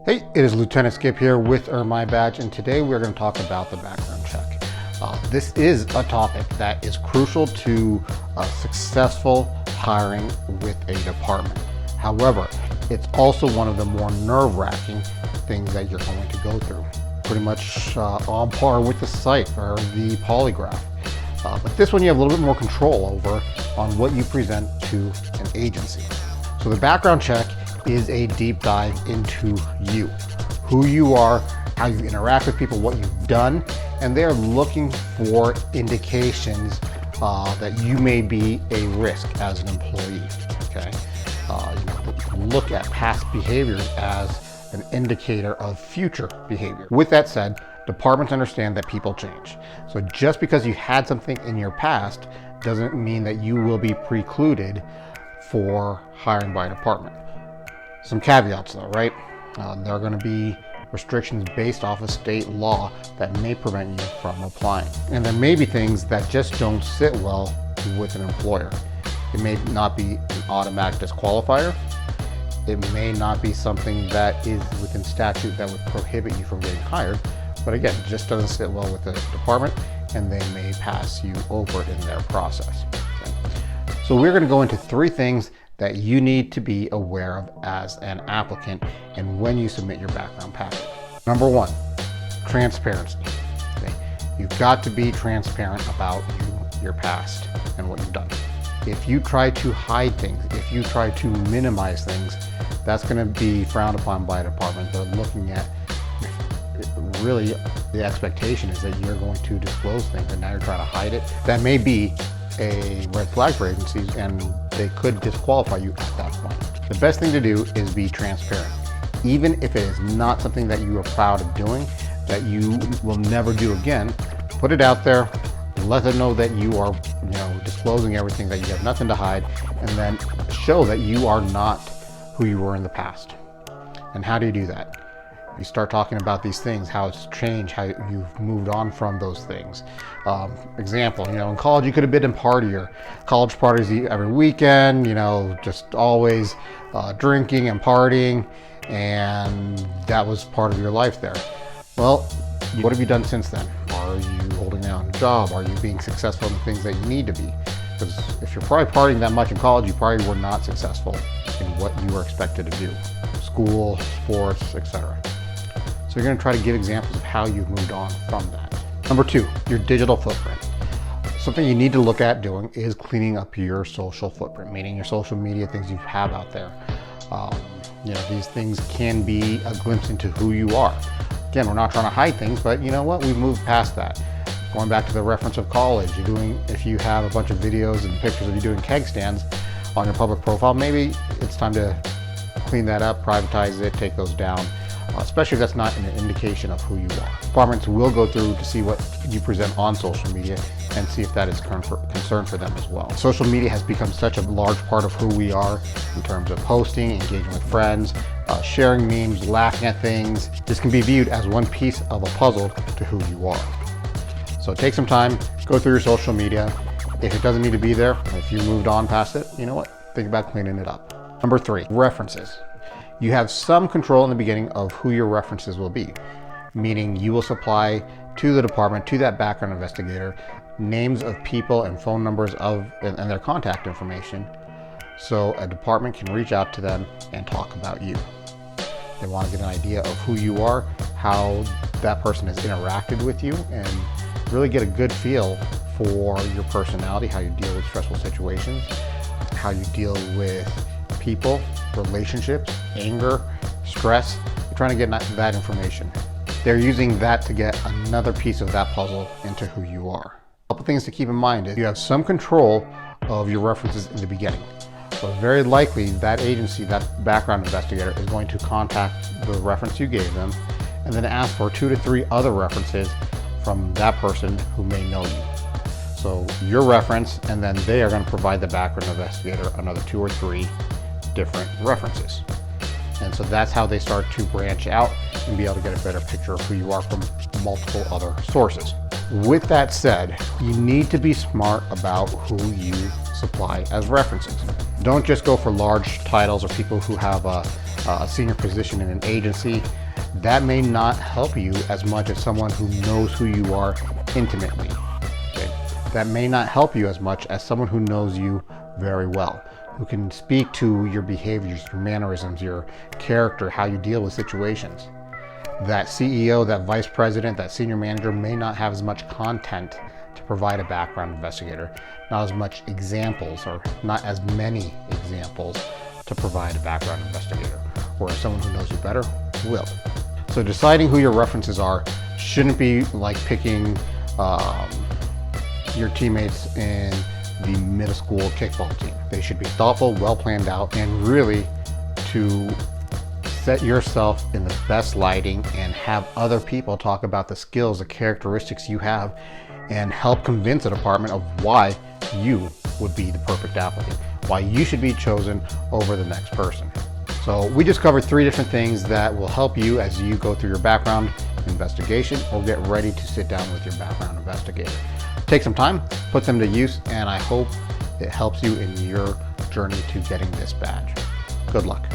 Hey, it is Lieutenant Skip here with Earn My Badge, and today we're going to talk about the background check. This is a topic that is crucial to successful hiring with a department. However, it's also one of the more nerve-wracking things that you're going to go through. Pretty much on par with the psych or the polygraph. But this one you have a little bit more control over on what you present to an agency. So the background check is a deep dive into you, who you are, how you interact with people, what you've done, and they're looking for indications that you may be a risk as an employee. Okay, you can look at past behaviors as an indicator of future behavior. With that said, departments understand that people change. So just because you had something in your past doesn't mean that you will be precluded for hiring by a department. Some caveats though, right? There are going to be restrictions based off of state law that may prevent you from applying. And there may be things that just don't sit well with an employer. It may not be an automatic disqualifier. It may not be something that is within statute that would prohibit you from getting hired. But again, it just doesn't sit well with the department and they may pass you over in their process. Okay? So we're going to go into 3 things that you need to be aware of as an applicant and when you submit your background packet. Number 1, transparency. Okay? You've got to be transparent about your past and what you've done. If you try to hide things, if you try to minimize things, that's going to be frowned upon by a department. They're looking at, really, the expectation is that you're going to disclose things and now you're trying to hide it. That may be a red flag for agencies and they could disqualify you at that point. The best thing to do is be transparent. Even if it is not something that you are proud of doing, that you will never do again, put it out there, let them know that you are disclosing everything, that you have nothing to hide, and then show that you are not who you were in the past. And how do you do that? You start talking about these things, how it's changed, how you've moved on from those things. Example, in college you could have been a partier. College parties every weekend, just always drinking and partying, and that was part of your life there. Well, what have you done since then? Are you holding down a job? Are you being successful in the things that you need to be? Because if you're probably partying that much in college, you probably were not successful in what you were expected to do. School, sports, etc. So you're going to try to give examples of how you've moved on from that. Number 2, your digital footprint. Something you need to look at doing is cleaning up your social footprint, meaning your social media, things you have out there. These things can be a glimpse into who you are. Again, we're not trying to hide things, but you know what? We've moved past that. Going back to the reference of college, if you have a bunch of videos and pictures of you doing keg stands on your public profile, maybe it's time to clean that up, privatize it, take those down. Especially if that's not an indication of who you are. Departments will go through to see what you present on social media and see if that is concern for them as well. Social media has become such a large part of who we are in terms of posting, engaging with friends, sharing memes, laughing at things. This can be viewed as one piece of a puzzle to who you are. So take some time, go through your social media. If it doesn't need to be there, if you moved on past it, you know what? Think about cleaning it up. Number 3, references. You have some control in the beginning of who your references will be, meaning you will supply to the department, to that background investigator, names of people and phone numbers and their contact information, so a department can reach out to them and talk about you. They want to get an idea of who you are, how that person has interacted with you, and really get a good feel for your personality, how you deal with stressful situations, how you deal with people, relationships, anger, stress. You're trying to get that information. They're using that to get another piece of that puzzle into who you are. A couple things to keep in mind is you have some control of your references in the beginning. But very likely that agency, that background investigator, is going to contact the reference you gave them and then ask for 2 to 3 other references from that person who may know you. So your reference, and then they are going to provide the background investigator another 2 or 3 different references. And so that's how they start to branch out and be able to get a better picture of who you are from multiple other sources. With that said, you need to be smart about who you supply as references. Don't just go for large titles or people who have a senior position in an agency, that may not help you as much as someone who knows who you are intimately. Okay? That may not help you as much as someone who knows you very well, who can speak to your behaviors, your mannerisms, your character, how you deal with situations. That CEO, that vice president, that senior manager may not have as much content to provide a background investigator, not as much examples or not as many examples to provide a background investigator, whereas someone who knows you better will. So deciding who your references are shouldn't be like picking your teammates in the middle school kickball team. They should be thoughtful, well planned out, and really to set yourself in the best lighting and have other people talk about the skills, the characteristics you have, and help convince the department of why you would be the perfect applicant, why you should be chosen over the next person. So we just covered 3 different things that will help you as you go through your background investigation or get ready to sit down with your background investigator. Take some time, put them to use, and I hope it helps you in your journey to getting this badge. Good luck.